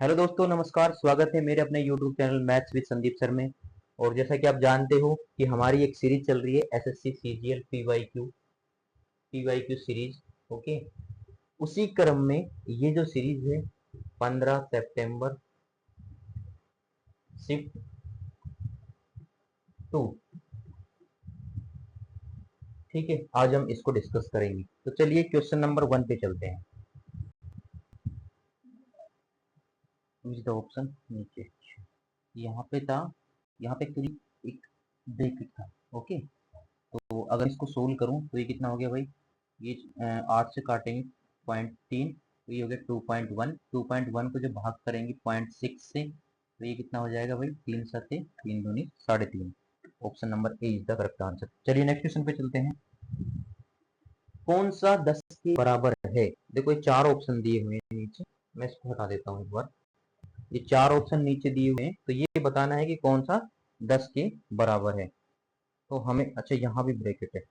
Hello दोस्तों, नमस्कार। स्वागत है मेरे अपने YouTube channel maths with Sandeep sir में। और जैसा कि आप जानते हो कि हमारी एक सीरीज चल रही है SSC CGL PYQ series. Okay, उसी क्रम में ये जो सीरीज है 15 सितंबर शिफ्ट 2, ठीक है, आज हम इसको डिस्कस करेंगे। तो चलिए क्वेश्चन नंबर 1 पे चलते हैं। द ऑप्शन नीचे यहाँ पे था, यहाँ पे एक ब्रेकेट था। ओके, तो अगर इसको सोल्व करूं तो ये कितना हो गया भाई, ये 8 से काटेंगे 0.3, तो ये हो गया 2.1। 2.1 को जब भाग करेंगे 0.6 से तो ये कितना हो जाएगा भाई, 3 सते 3 दूनी 3.5। Option number A is the correct answer. चलिए नेक्स्ट क्वेश्चन पे चलते हैं। कौन सा 10 के बराबर है? देखो ये 4 ऑप्शन दिए हुए हैं नीचे, मैं इसको हटा देता हूँ एक बार। ये 4 ऑप्शन नीचे दिए हुए हैं, तो ये बताना है कि कौन सा 10 के बराबर है। तो हमें, अच्छा यहाँ भी ब्रैकेट है,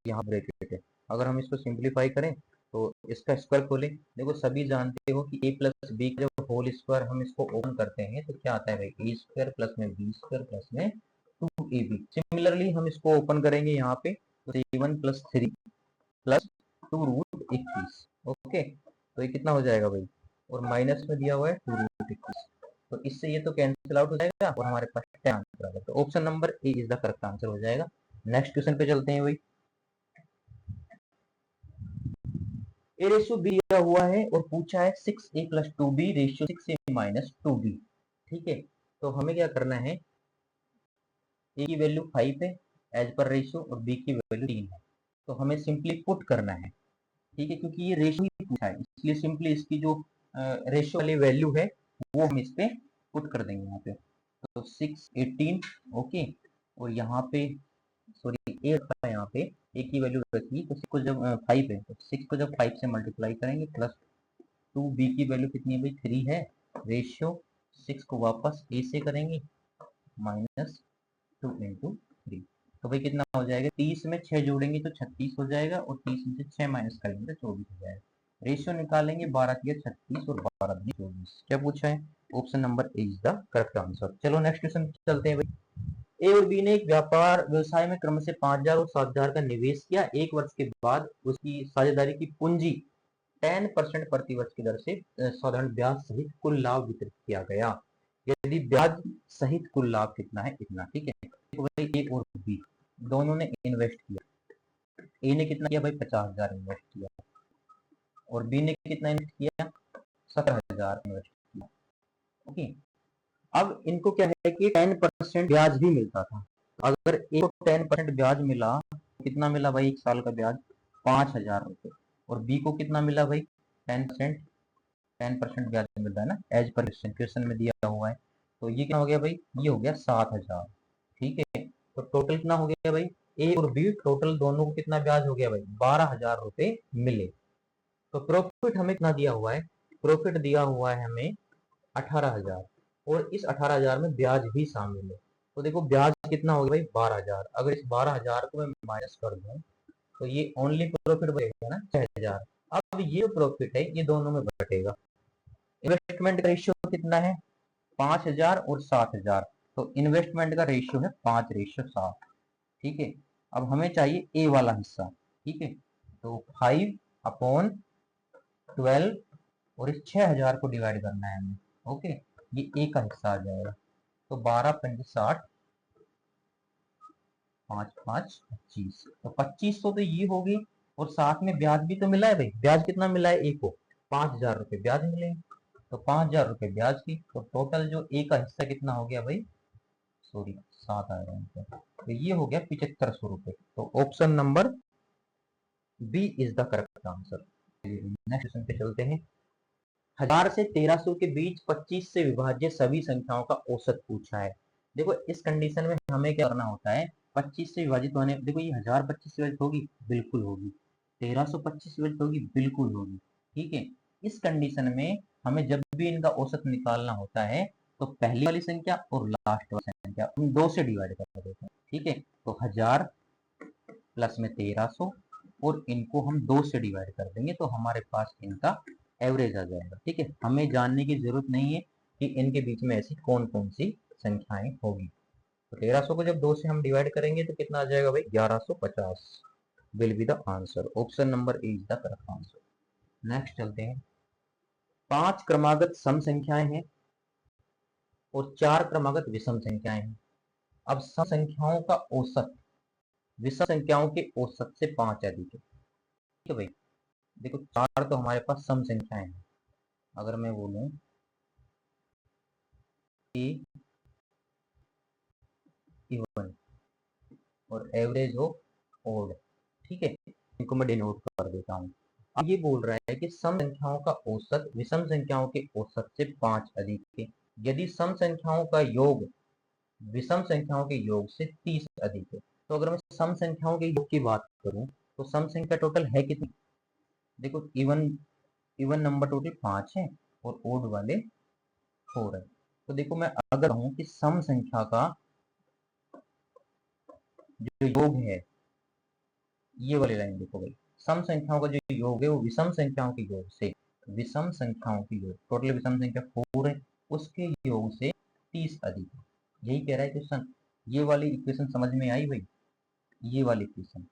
यहाँ ब्रैकेट है। अगर हम इसको सिंप्लीफाई करें तो इसका स्क्वायर खोलें, देखो सभी जानते हो कि a प्लस बी का जब होल स्क्वायर हम इसको ओपन करते हैं तो क्या आता है भाई, ए स्क्वायर प्लस में बी स्क्वायर प्लस में 2ab। सिमिलरली हम इसको ओपन करेंगे यहाँ पे तो 7 प्लस 3 प्लस 2 रूट 21। ओके, तो ये कितना हो जाएगा भाई, और माइनस में दिया हुआ है 2 रूट 21, तो इससे ये तो कैंसिल आउट हो जाएगा और हमारे पास आंसर आ जाएगा। तो option number A is the correct answer हो जाएगा। नेक्स्ट क्वेश्चन पे चलते हैं भाई। ए रेशियो बी दिया हुआ है और पूछा है 6a plus 2b ratio 6a minus 2b। ठीक है, तो हमें क्या करना है, ए की वैल्यू 5 है एज पर रेशियो और बी की वैल्यू 3 है, तो हमें सिंपली पुट करना है। ठीक है, क्योंकि ये रेशियो ही पूछा है इसलिए सिंपली इसकी जो रेशियो वाली वैल्यू है वो हम इस पे पुट कर देंगे यहाँ पे। तो 6 18, ओके, और यहाँ पे सॉरी ए रखा है, यहाँ पे ए की वैल्यू रखी, तो 6 को जब 5 है तो 6 को जब 5 से मल्टीप्लाई करेंगे प्लस 2, बी की वैल्यू कितनी है भाई 3 है, रेशियो 6 को वापस ए से करेंगे माइनस 2 इंटू 3। तो भाई कितना हो जाएगा, 30 में 6 जोड़ेंगे तो 36 हो जाएगा और 30 में से 6 माइनस करेंगे तो 24 हो जाएगा। रेशियो निकालेंगे 12 की 36 और 12 दूनी 24। क्या पूछा है, option number A is the correct answer. चलो नेक्स्ट क्वेश्चन चलते हैं भाई। ए और बी ने एक व्यापार व्यवसाय में क्रम से 5,000 और 7,000 का निवेश किया। एक वर्ष के बाद उसकी साझेदारी की पूंजी 10% प्रति वर्ष की दर से साधारण ब्याज सहित कुल लाभ वितरित किया गया। यदि ब्याज सहित कुल लाभ कितना है, इतना। ठीक है, तो भाई ए और बी दोनों ने इन्वेस्ट किया। ए ने कितना किया भाई, 50,000 इन्वेस्ट किया और बी ने कितना इन्वेस्ट किया, 17,000 इन्वेस्ट किया। ओके, अब इनको क्या है कि 10% ब्याज भी मिलता था। अगर ए को 10% ब्याज मिला, कितना मिला भाई एक साल का ब्याज, 5,000 रुपए। और बी को कितना मिला भाई, 10% ब्याज मिलता है ना, एज पर क्वेश्चन में दिया हुआ है। तो ये क्या हो गया भाई, ये हो गया 7,000। ठीक है, तो टोटल कितना हो गया भाई, ए और बी टोटल दोनों को कितना ब्याज हो गया भाई, 12,000 रुपए मिले। तो प्रॉफिट हमें कितना दिया हुआ है, प्रॉफिट दिया हुआ है हमें 18,000 और इस 18,000 में ब्याज भी शामिल है। तो देखो ब्याज कितना हो गया भाई, 12,000। अगर इस 12,000 को मैं माइनस कर दूं तो ये ओनली प्रॉफिट बचेगा ना 6,000। अब ये प्रॉफिट है ये दोनों में बटेगा। इन्वेस्टमेंट का रेशियो कितना है, 5,000 और 7,000, तो इन्वेस्टमेंट का रेशियो है 5:7। ठीक है, अब हमें चाहिए ए वाला हिस्सा। ठीक है, तो 5/12 और इस 6,000 को डिवाइड करना है हमें। ओके, ये ए का हिस्सा आ जाएगा। तो 12×5 = 60, 5×5 = 25। तो 2500 तो ये होगी और साथ में ब्याज भी तो मिला है भाई। ब्याज कितना मिला है ए को, 5,000 रुपए ब्याज मिले, तो 5,000 रुपए ब्याज की। तो टोटल जो ए का हिस्सा कितना हो गया भाई, सॉरी 7 आ रहा है, तो ये हो गया 7,500 रुपए। तो option number B is the correct answer. Next question पे चलते हैं। 1,000 से 1,300 के बीच 25 से विभाज्य सभी संख्याओं का औसत पूछा है। देखो इस कंडीशन में हमें क्या करना होता है, 25 से विभाजित होने, देखो ये 1,000 25 से विभाजित होगी, बिल्कुल होगी। 1,300 25 से विभाजित होगी, बिल्कुल होगी। ठीक है, इस कंडीशन में हमें जब भी इनका औसत निकालना होता है तो पहली वाली संख्या और लास्ट वाली संख्या उन 2 से डिवाइड कर देते हैं। ठीक है, तो 1,000 प्लस में 1,300 और इनको हम 2 से डिवाइड कर देंगे तो हमारे पास इनका एवरेज आ जाएगा। ठीक है, हमें जानने की जरूरत नहीं है कि इनके बीच में ऐसी कौन कौन सी संख्याएं होगी। तो 1300 को जब 2 से हम डिवाइड करेंगे तो कितना आ जाएगा भाई, 1150 will be the answer. Option number A is the correct answer. Next चलते हैं। 5 क्रमागत सम संख्याएं हैं और 4 क्रमागत विषम संख्याएं हैं। अब सम संख्याओं का औसत विषम संख्याओं के औसत से 5 अधिक है। ठीक है भाई, देखो 4 तो हमारे पास सम संख्याएं हैं। अगर मैं बोलूं कि इवन और एवरेज ऑफ ओड, ठीक है, इनको मैं डिनोट कर देता हूँ। अब ये बोल रहा है कि सम संख्याओं का औसत विषम संख्याओं के औसत से 5 अधिक है यदि सम संख्याओं का योग विषम संख्याओं के योग से 30 अधिक है। तो अगर मैं सम संख्याओं के योग की बात करूं तो सम संख्या टोटल है कितनी, देखो इवन इवन नंबर टोटल 5 है और ओड वाले 4 है। तो देखो मैं अगर हूं कि सम संख्या का जो योग है, ये वाली लाइन देखो भाई, सम संख्याओं का जो योग है वो विषम संख्याओं के योग से, विषम संख्याओं के योग, टोटल विषम संख्या 4 है, उसके योग से 30 अधिक है। यही कह रहा है क्वेश्चन। ये वाली इक्वेशन समझ में आई भाई, ये वाली इक्वेशन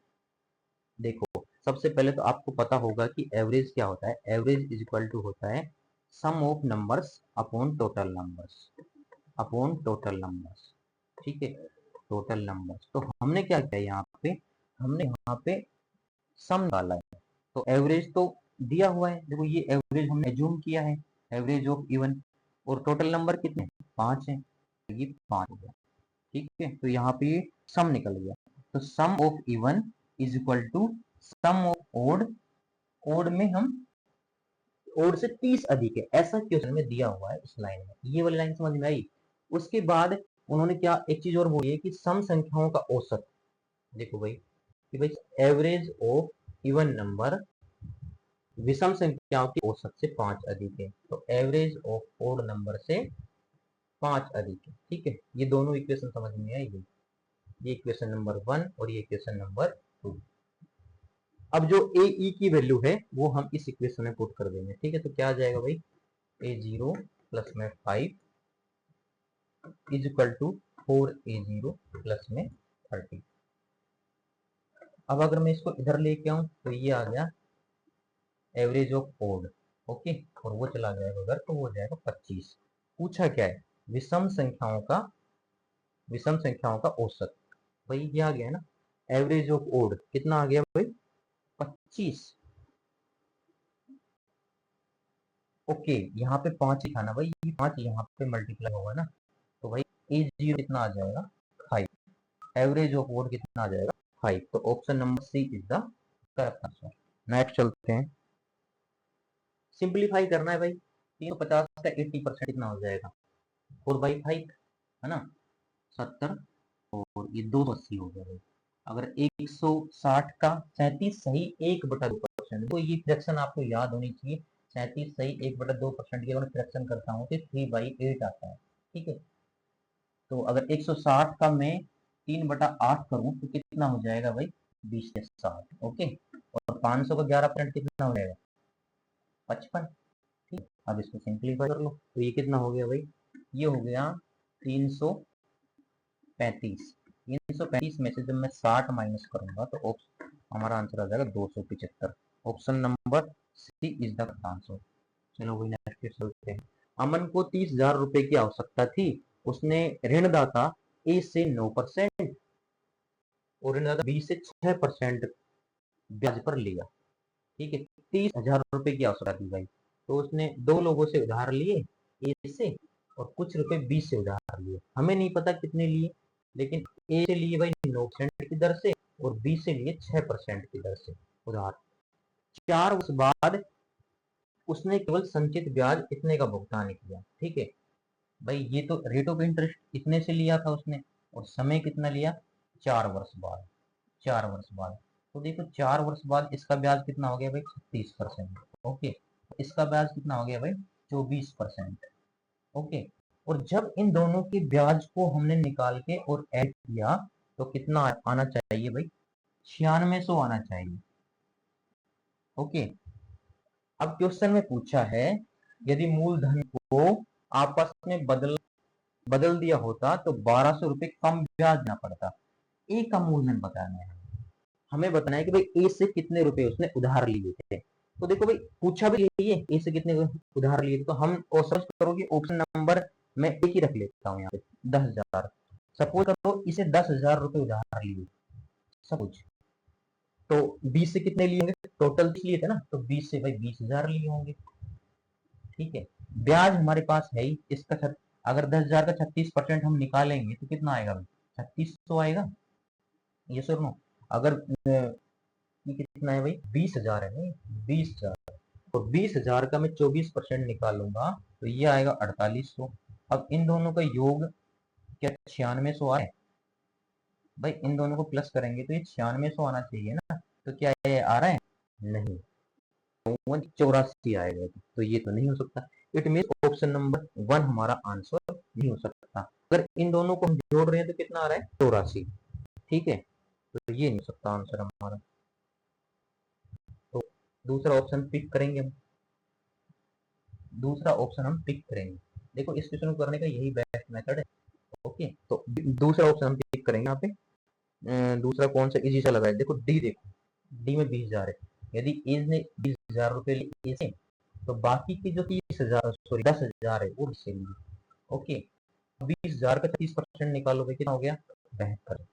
देखो। सबसे पहले तो आपको पता होगा कि एवरेज क्या होता है। एवरेज इज इक्वल टू होता है sum of numbers upon total numbers, upon total numbers. ठीक है, टोटल नंबर्स। तो हमने क्या किया यहाँ पे, हमने यहाँ पे सम निकाला है। तो एवरेज तो दिया हुआ है, देखो ये एवरेज हमने एज्यूम किया है, एवरेज ऑफ इवन। और टोटल नंबर कितने, 5 है, तो ये 5 हो गया। ठीक है, तो यहाँ पे ये सम निकल गया। तो sum of even is equal to sum of odd, odd में हम ओड से 30 अधिक है, ऐसा क्वेश्चन में दिया हुआ है इस लाइन में। ये वाली लाइन समझ में आई। उसके बाद उन्होंने क्या एक चीज और बोली है कि सम संख्याओं का औसत, देखो भाई कि भाई एवरेज ऑफ इवन नंबर विषम संख्याओं के औसत से 5 अधिक है, तो एवरेज ऑफ ओड नंबर से 5 अधिक है। ठीक है, ये दोनों इक्वेशन समझ में आई गई, ये इक्वेशन नंबर 1 और ये इक्वेशन नंबर 2। अब जो ए ई की वैल्यू है वो हम इस इक्वेशन में पुट कर देंगे। ठीक है, तो क्या आ जाएगा भाई, A0 प्लस में 5 is equal to 4A0 plus में 30। अब अगर मैं इसको इधर लेके आऊं तो ये आ गया एवरेज ऑफ ओड, ओके, और वो चला जाएगा उधर तो वो हो जाएगा 25। पूछा क्या है, विषम संख्याओं का औसत, भाई ये आ गया ना, एवरेज ऑफ ओड कितना आ गया भाई, 25। ओके, यहाँ पे 5 ही था ना भाई, ये 5 यहाँ पे मल्टीप्लाई होगा ना, तो भाई A0 कितना आ जाएगा, 5। एवरेज ऑफ ओड कितना आ जाएगा, 5। तो option number C is the correct answer. Next चलते हैं। सिंप्लीफाई करना है भाई, 350 का 80% कितना हो जाएगा, 4/5 है ना, 70, और ये 280 हो गया भाई। अगर 160 का 37 सही 1/2%, तो ये फ्रैक्शन आपको याद होनी चाहिए। 37 सही 1/2% की अगर मैं फ्रैक्शन करता हूँ तो 3/8 आता है। ठीक है, तो अगर 160 का मैं 3/8 करूँ तो कितना हो जाएगा भाई, 20 से 60। ओके, और 500 का 11% कितना हो जाएगा, 55। ठीक है, अब इसको सिंप्लीफाई कर लो तो ये कितना हो गया भाई, ये हो गया 335। 335 में से जब मैं 60 माइनस करूंगा तो हमारा आंसर आ जाएगा 275। Option number C is the answer. चलो भाई नेक्स्ट चलते हैं। अमन को 30,000 रुपए की आवश्यकता थी, उसने ऋणदाता ए से 9% और ऋणदाता बी से 6% ब्याज पर लिया। ठीक है, 30,000 रुपए की आवश्यकता थी भाई, तो उसने दो लोगों से उधार लिए, ए से और कुछ रुपए बी से उधार लिए। हमें नहीं पता कितने लिए, लेकिन ए से लिए भाई 9% की दर से और बी से लिए 6% की दर से उधार। 4 वर्ष बाद उसने केवल संचित ब्याज इतने का भुगतान किया। ठीक है भाई, ये तो रेट ऑफ इंटरेस्ट इतने से लिया था उसने, और समय कितना लिया, 4 वर्ष बाद। 4 वर्ष बाद, तो देखो 4 वर्ष बाद इसका ब्याज कितना हो गया भाई, 36%। ओके, इसका ब्याज कितना हो गया भाई, 24%। ओके, और जब इन दोनों के ब्याज को हमने निकाल के और ऐड किया तो कितना आना चाहिए भाई, 9600 आना चाहिए। ओके, अब क्वेश्चन में पूछा है यदि मूलधन को आपस में बदल दिया होता तो 1200 रुपए कम ब्याज देना पड़ता। ए का मूलधन बताना है, हमें बताना है कि भाई ए से कितने रुपए उसने उधार लिए थे। तो देखो भाई पूछा भी यही है, ए से कितने उधार लिए थे, तो हम सर्च करोगे ऑप्शन नंबर मैं एक ही रख लेता हूँ यहाँ पे 10,000। सपोज करो इसे 10,000 रुपए उधार लिए सपोज, तो 20 से कितने लिए होंगे, टोटल लिए थे ना, तो 20 से भाई 20,000 लिए होंगे। ठीक है, ब्याज हमारे पास है ही इसका अगर 10,000 का 36% हम निकालेंगे तो कितना आएगा भाई, 3600 आएगा। ये सर नो, अगर ये कितना है भाई, 20,000 है भाई, 20,000, और 20,000 का मैं 24% निकालूंगा तो ये आएगा 4800। अब इन दोनों का योग क्या 9600 आए भाई, इन दोनों को प्लस करेंगे तो ये 9600 आना चाहिए ना, तो क्या ये आ रहा है, नहीं, 84 आएगा, तो ये तो नहीं हो सकता। इट मीन ऑप्शन नंबर 1 हमारा आंसर नहीं हो सकता। अगर इन दोनों को हम जोड़ रहे हैं तो कितना आ रहा है, 84। ठीक है, तो ये नहीं हो सकता आंसर हमारा, तो दूसरा ऑप्शन पिक करेंगे हम, दूसरा ऑप्शन हम पिक करेंगे। देखो इस क्वेश्चन को करने का यही बेस्ट मेथड है। ओके, तो दूसरा ऑप्शन हम पिक करेंगे यहाँ पे। दूसरा कौन सा इजी सा लगा है, देखो डी, देखो डी में 20,000 है, यदि एज ने 20,000 रुपए लिए से, तो बाकी की जो 30,000 सॉरी 10,000 है वो से लिए। ओके, 20,000 का 30% निकालो भाई कितना हो गया, 72,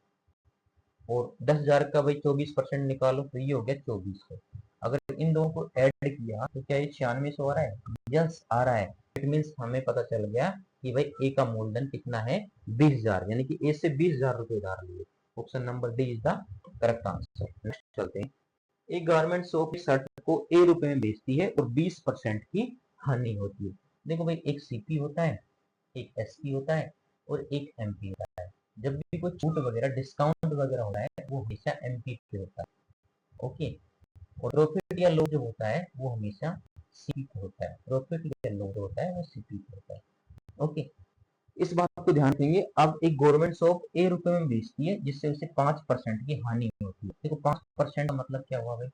और 10,000 का भाई 24% निकालो तो ये हो गया 2400। अगर इन दोनों को ऐड किया तो क्या ये 9600 आ रहा है, यस आ रहा है। इट मीन्स हमें पता चल गया कि भाई ए का मूलधन कितना है, 20,000, यानी कि ए से 20,000 रुपए उधार लिए। Option number D is the correct answer. Next चलते हैं। एक गारमेंट शॉप शर्ट को ए रुपए में बेचती है और 20% की हानि होती है। देखो भाई एक सीपी होता है, एक एसपी होता है और एक एमपी होता है। जब भी कोई छूट वगैरह डिस्काउंट वगैरह होता है वो हमेशा एमपी पे होता है। ओके, और प्रॉफिट या लॉस जो होता है वो हमेशा सीपी पे होता है, प्रॉफिट या लॉस होता है वो सीपी पे होता है। ओके, इस बात को ध्यान देंगे। अब एक गवर्नमेंट शॉप ए रुपए में बेचती है जिससे उसे 5% की हानि होती है। देखो 5% का मतलब क्या हुआ भाई,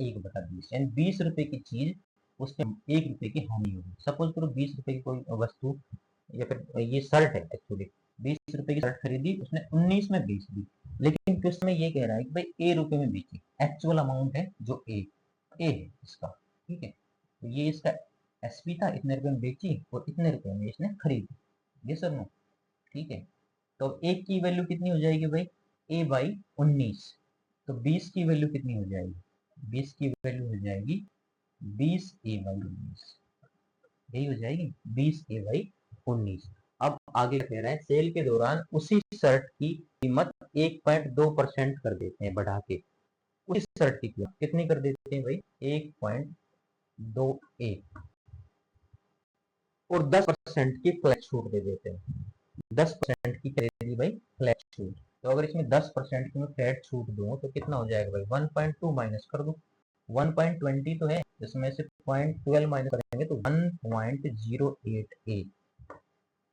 1/20, यानी 20 रुपए की चीज उसमें 1 रुपए की हानि होगी। सपोज करो 20 रुपए की कोई वस्तु, या फिर ये शर्ट है एक्चुअली, 20 रुपए की शर्ट खरीदी उसने 19 में बेच दी, लेकिन क्वेश्चन में ये कह रहा है कि भाई ए रुपए में बेची, एक्चुअल अमाउंट है जो ए है इसका। ठीक है, तो ये इसका एसपी था, इतने रुपए में बेची और इतने रुपए में इसने खरीदी। ये सर नो, ठीक है, तो अब एक की वैल्यू कितनी हो जाएगी भाई, ए बाई 19, तो 20 की वैल्यू कितनी हो जाएगी, 20 की वैल्यू हो जाएगी 20 ए बाई 19, यही हो जाएगी 20 ए बाई 19। अब आगे कह रहा है सेल के दौरान उसी शर्ट की कीमत 1.2% कर देते हैं बढ़ा के, उसी शर्ट की कीमत कितनी कर देते हैं भाई, 1.2 ए, और 10% की फ्लैट छूट दे देते हैं। 10% की खरीदी भाई फ्लैट छूट, तो अगर इसमें 10% की मैं फ्लैट छूट दूं तो कितना हो जाएगा भाई, 1.2 माइनस कर दो, 1.20 तो है, इसमें से 0.12 माइनस करेंगे तो 1.08 ए।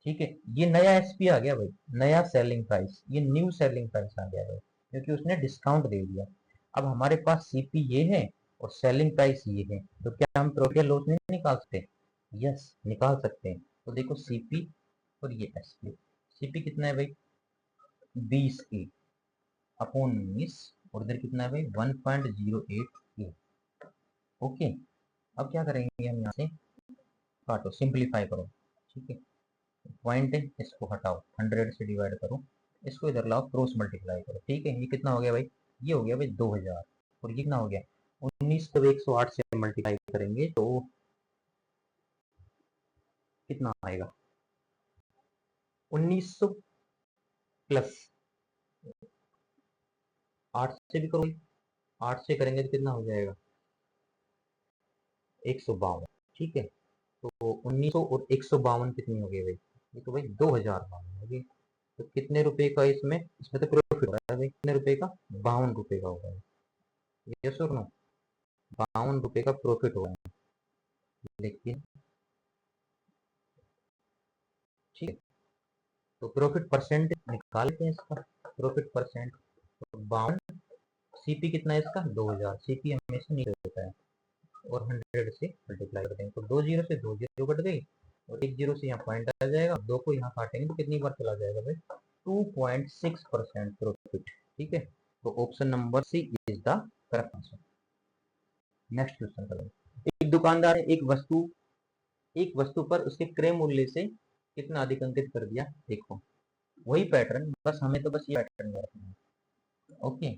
ठीक है, ये नया एसपी आ गया भाई, नया सेलिंग प्राइस, ये न्यू सेलिंग प्राइस आ गया भाई, क्योंकि उसने डिस्काउंट दे दिया। अब हमारे पास सीपी ये है और सेलिंग प्राइस ये है, तो क्या हम प्रॉफिट या लॉस नहीं निकाल सकते, यस निकाल सकते हैं। तो देखो सीपी और ये एसपी, सीपी कितना है भाई 20 ए अपॉन 19, और इधर कितना है भाई 1.08 ए। ओके, अब क्या करेंगे हम यहाँ से, काटो सिंप्लीफाई करो। ठीक है, पॉइंट है इसको हटाओ, 100 से डिवाइड करो, इसको इधर लाओ क्रॉस मल्टीप्लाई करो। ठीक है, ये कितना हो गया भाई, ये हो गया भाई 2000, और ये कितना हो गया 19 को 108 से मल्टीप्लाई करेंगे तो कितना आएगा 1900 प्लस 8 से भी करो, 8 से करेंगे तो कितना हो जाएगा 152। ठीक है, तो 1900 और 152 कितनी हो गई भाई, ये तो भाई 2052 हो गई। तो कितने रुपए का इसमें इसमें तो प्रॉफिट हो रहा है भाई, कितने रुपए का 52 रुपए का हो रहा है, यस और नो, 52 रुपए का प्रॉफिट हो रहा है। लेकिन ठीक है, तो प्रॉफिट परसेंट निकालते हैं इसका, प्रॉफिट परसेंट, तो 52, सीपी कितना है इसका 2000, सीपी हमेशा नीचे होता है, और 100 से मल्टीप्लाई कर देंगे तो 2 जीरो से 2 जीरो कट गई और 1 जीरो से यहाँ पॉइंट आ जाएगा, 2 को यहाँ काटेंगे तो कितनी बार चला जाएगा भाई 2.6% प्रॉफिट। ठीक है, तो option number C is the correct answer. Next question करेंगे। एक दुकानदार ने एक वस्तु पर उसके क्रय मूल्य से कितना अधिक अंकित कर दिया। देखो वही पैटर्न, बस हमें तो बस ये पैटर्न रखना है। ओके,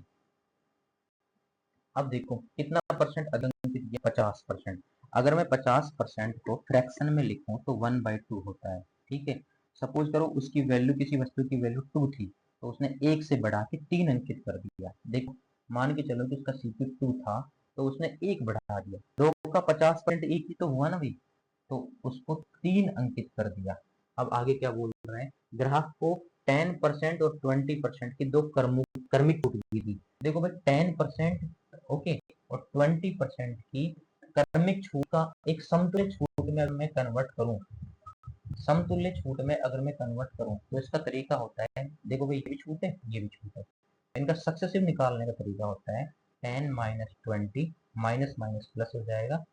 अब देखो कितना परसेंट अधिक अंकित किया, 50%। अगर मैं 50% को फ्रैक्शन में लिखूं तो 1/2 होता है। ठीक है, सपोज करो उसकी वैल्यू, किसी वस्तु की वैल्यू 2 थी तो उसने 1 से बढ़ा के 3 अंकित कर दिया। देखो मान के चलो कि उसका सीपी 2 था तो उसने 1 बढ़ा दिया, 2 का 50% 1 ही तो हुआ ना भाई, तो उसको 3 अंकित कर दिया। अब आगे क्या बोल रहे हैं, ग्राहक को 10% और 20% की दो क्रमिक छूट दी थी। देखो भाई 10% ओके और 20% की क्रमिक छूट का एक समतुल्य छूट में अगर मैं कन्वर्ट करूं, समतुल्य छूट में अगर मैं कन्वर्ट करूं तो इसका तरीका होता है, देखो भाई ये भी छूट है ये भी छूट है, इनका सक्सेसिव निकालने का तरीका होता है 10 माइनस 20 माइनस माइनस प्लस हो जाएगा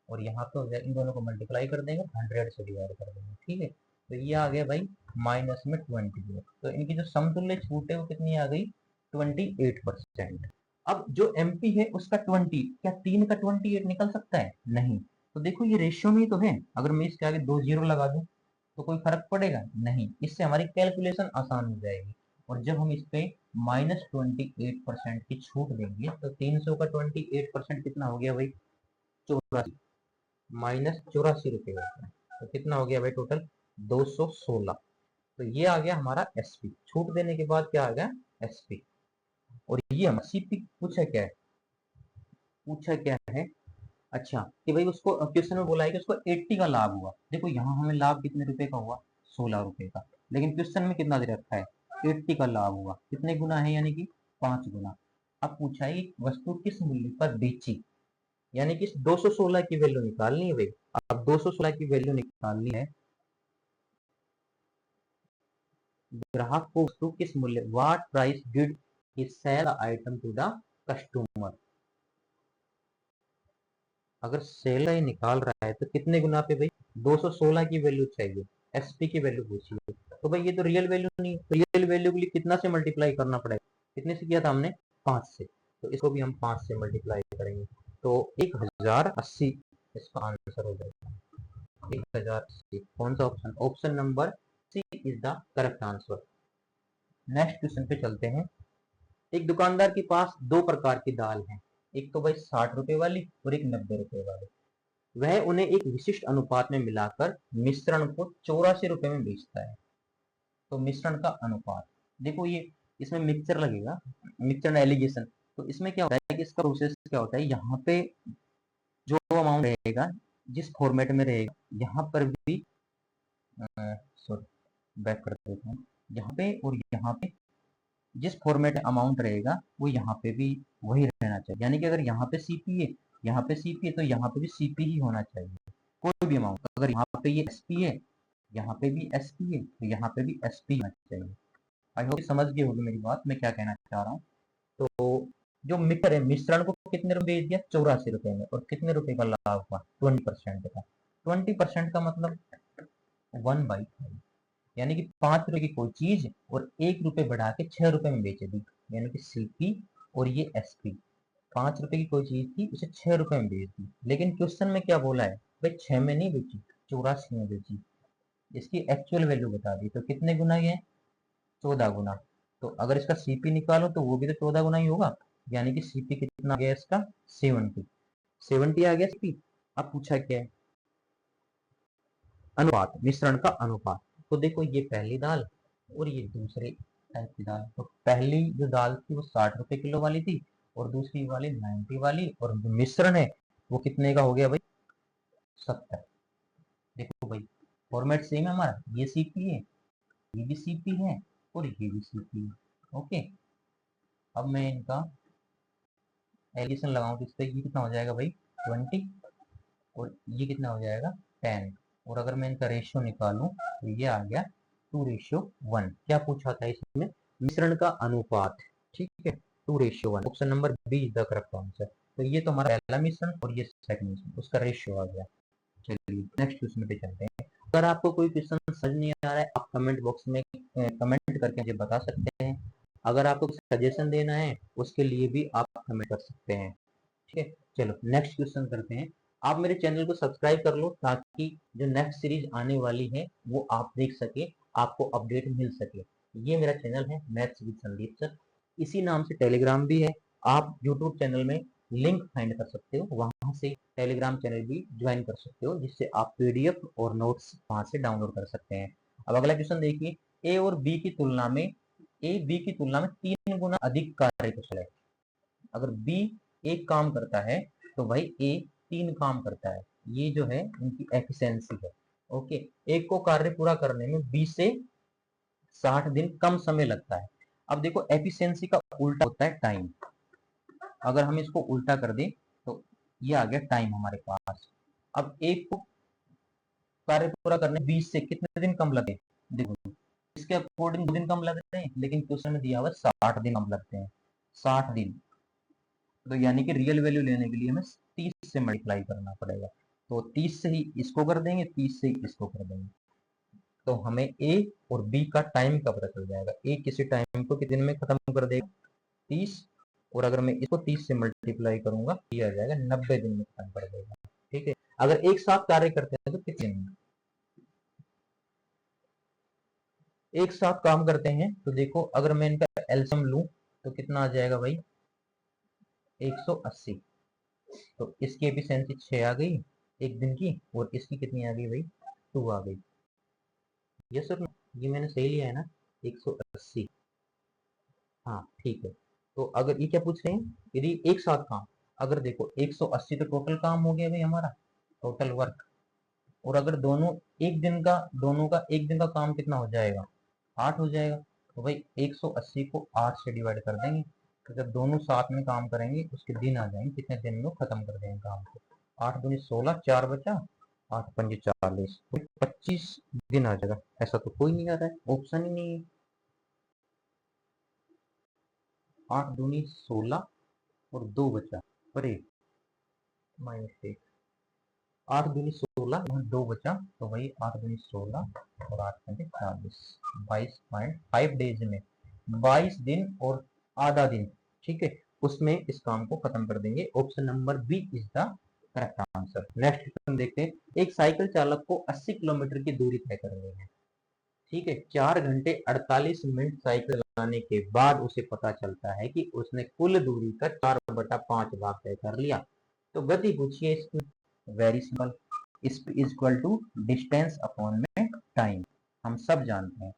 और यहाँ पे हो जाएगा, इन दोनों को मल्टीप्लाई कर देंगे 100 से डिवाइड कर देंगे। ठीक है, तो ये आ गया भाई माइनस में 20, तो इनकी जो समतुल्य छूट है वो कितनी आ गई 28%। अब जो एमपी है उसका 20, क्या 3 का 28 निकल सकता है? नहीं। तो देखो ये रेशियो में ही तो है, अगर मैं इसके आगे 2 जीरो लगा दूं तो कोई फर्क पड़ेगा नहीं, इससे हमारी कैलकुलेशन आसान हो जाएगी। और जब हम इस पे -28% की छूट देंगे तो 300 का 28% कितना हो गया भाई 84, -84 रुपये होता है, तो कितना हो गया भाई टोटल 216। तो ये आ गया हमारा एसपी, छूट देने के बाद क्या आ गया एसपी। और ये हमारा सीपी पूछा क्या है, अच्छा कि भाई उसको क्वेश्चन में बोला है कि उसको 80 का लाभ हुआ। देखो यहाँ हमें लाभ कितने रुपए का हुआ 16 रुपए का, लेकिन क्वेश्चन में कितना दे रखा है 80 का लाभ हुआ, कितने गुना है यानी कि 5 गुना। अब पूछा है वस्तु किस मूल्य पर बेची, यानी कि 216 की वैल्यू निकालनी है भाई। अब 216 की वैल्यू निकालनी है, ग्राहक को वस्तु किस मूल्य, what price did he sell the item to the customer. अगर सेल ही निकाल रहा है तो कितने गुना पे भाई 216 की वैल्यू चाहिए, एसपी की वैल्यू पूछी है। तो भाई ये तो रियल वैल्यू नहीं, रियल वैल्यू के लिए कितना से मल्टीप्लाई करना पड़ेगा, कितने से किया था हमने 5 से, तो इसको भी हम 5 से मल्टीप्लाई करेंगे तो 1080 इसका आंसर हो जाएगा 1080। कौन सा option, option number C is the correct answer. Next question पे चलते हैं। एक दुकानदार के पास दो प्रकार की दाल है, एक तो भाई 60 रुपए वाली और एक 90 रुपए वाली। वह उन्हें एक विशिष्ट अनुपात में मिलाकर मिश्रण को 84 रुपए में बेचता है। तो मिश्रण का अनुपात, देखो ये इसमें मिक्सचर लगेगा, मिक्सचर एलिगेशन। तो इसमें क्या होता है कि इसका प्रोसेस क्या होता है, यहाँ पे जो अमाउंट रहेगा जिस फॉर्मेट में रहेगा यहाँ पर भी सॉरी बैक कर देता हूँ, यहाँ पे और यहाँ पे जिस फॉर्मेट में अमाउंट रहेगा वो यहाँ पे भी वही रहना चाहिए। यानी कि अगर यहाँ पे सीपी है, यहाँ पे सीपी है तो यहाँ पे भी सीपी ही होना चाहिए, कोई भी अमाउंट। अगर यहाँ पे ये एसपी है, यहाँ पे भी एसपी है तो यहाँ पे भी एसपी होना चाहिए। आई होप समझ गए होगी मेरी बात, मैं क्या कहना चाह रहा हूँ। तो जो मिक्सर है, मिश्रण को कितने रुपए बेच दिया 84 रुपए में, और कितने रुपए का लाभ हुआ 20% का। 20% का मतलब 1/5, यानी कि 5 रुपए की कोई चीज और 1 रुपए बढ़ा के 6 रुपए में बेचे दी, यानी कि सीपी और ये एसपी। 5 रुपए की कोई चीज थी उसे 6 रुपए में बेच दी, लेकिन क्वेश्चन में क्या बोला है भाई 6 में नहीं बेची 84 में बेची, इसकी एक्चुअल वैल्यू बता दी। तो कितने गुना ये 14 गुना। तो अगर इसका सीपी निकालो तो वो भी तो 14 गुना ही होगा, यानी कि सीपी कितना आ गया इसका 70 आ गया सीपी। अब पूछा क्या है अनुपात, मिश्रण का अनुपात। तो देखो ये पहली दाल और ये दूसरे टाइप की दाल, तो पहली जो दाल थी वो 60 रुपए किलो वाली थी और दूसरी वाली 90 वाली, और जो मिश्रण है वो कितने का हो गया भाई 70। देखो भाई फॉर्मेट सेम है हमारा, ये सीपी है ये भी सीपी है और ये भी सीपी है। ओके, अब मैं इनका एडिशन लगाऊं तो इससे ये कितना हो जाएगा भाई 20 और ये कितना हो जाएगा 10, और अगर मैं इनका रेशियो निकालूं तो ये आ गया 2:1। क्या पूछा था इसमें, मिश्रण का अनुपात। ठीक है 2:1, option number B is the correct answer. तो ये तो हमारा पहला मिश्रण और ये सेकंड मिश्रण, उसका रेशियो आ गया। चलिए नेक्स्ट क्वेश्चन पे चलते हैं। अगर आपको कोई क्वेश्चन समझ नहीं आ रहा है, आप कमेंट बॉक्स में कमेंट करके मुझे बता सकते हैं। अगर आपको सजेशन देना है उसके लिए भी आप कमेंट कर सकते हैं। ठीक है, चलो नेक्स्ट क्वेश्चन करते हैं। आप मेरे चैनल को सब्सक्राइब कर लो ताकि जो नेक्स्ट सीरीज आने वाली है वो आप देख सके, आपको अपडेट मिल सके। ये मेरा चैनल है मैथ्स विद संदीप सर, इसी नाम से टेलीग्राम भी है। आप यूट्यूब चैनल में लिंक फाइंड कर सकते हो, वहां से टेलीग्राम चैनल भी ज्वाइन कर सकते हो, जिससे आप पीडीएफ और नोट्स वहां से डाउनलोड कर सकते हैं। अब अगला क्वेश्चन देखिए, ए और बी की तुलना में ए बी की तुलना में 3 गुना अधिक कार्यकुशल है। अगर बी एक काम करता है तो भाई ए 3 काम करता है। ये जो है उनकी एफिशिएंसी है। ओके, एक को कार्य पूरा करने में 20 से 60 दिन कम समय लगता है। अब देखो एफिशिएंसी का उल्टा होता है टाइम। अगर हम इसको उल्टा कर दें तो ये आ गया टाइम हमारे पास। अब एक को कार्य पूरा करने 20 से कितने दिन कम लगे, देखो इसके अकॉर्डिंग 2 दिन कम लग रहे हैं, लेकिन क्वेश्चन में दिया हुआ 60 दिन कम लगते हैं। 60 दिन, तो यानी कि रियल वैल्यू लेने के लिए हमें 30 से मल्टीप्लाई करना पड़ेगा। तो 30 से ही इसको कर देंगे, 30 से ही इसको कर देंगे, तो हमें ए और बी का टाइम का पता चल जाएगा। ए किसी टाइम को कितने दिन में खत्म कर देगा, 30, और अगर मैं इसको 30 से मल्टीप्लाई करूंगा ये आ जाएगा 90 दिन में खत्म कर देगा। ठीक है, अगर एक साथ कार्य करते हैं तो कितने दिन, एक साथ काम करते हैं तो देखो अगर मैं इनका एलसीएम लूं तो कितना आ जाएगा भाई, 180। तो इसकी एफिशिएंसी 6 आ गई एक दिन की, और इसकी कितनी आ गई भाई, 2 आ गई। ये सर ये मैंने सही लिया है ना, 180। हाँ ठीक है। तो अगर ये क्या पूछ रहे हैं, यदि एक साथ काम, अगर देखो 180 तो टोटल काम हो गया भाई हमारा, टोटल वर्क। और अगर दोनों का एक दिन का काम कितना हो जाएगा, 8 हो जाएगा। तो भाई 180 को 8 से डिवाइड कर देंगे, तो जब दोनों साथ में काम करेंगे उसके दिन आ जाएंगे, कितने दिन में खत्म कर देंगे काम को। 8 दूनी 16, 4 बचा, 8 पंजे 40, 25 दिन आ जाएगा। ऐसा तो कोई नहीं आ रहा है, ऑप्शन ही नहीं है। 8 दूनी 16 और 2 बचा, अरे माइनस 1, 8 दूनी 16, यहाँ 2 बचा, तो वही 8 दूनी 16 और 8 पंजे 40, 22.5 डेज में 22 दिन और आधा दिन, ठीक है, उसमें इस काम को खत्म कर देंगे। Option number B is the correct answer. Next question देखते हैं। एक साइकिल चालक को 80 किलोमीटर की दूरी तय करनी है, ठीक है, 4 घंटे 48 मिनट साइकिल चलाने के बाद उसे पता चलता है कि उसने कुल दूरी का 4/5 भाग तय कर लिया। तो गति पूछिए इसकी, very simple, speed is equal to distance upon में टाइम, हम सब जानते हैं।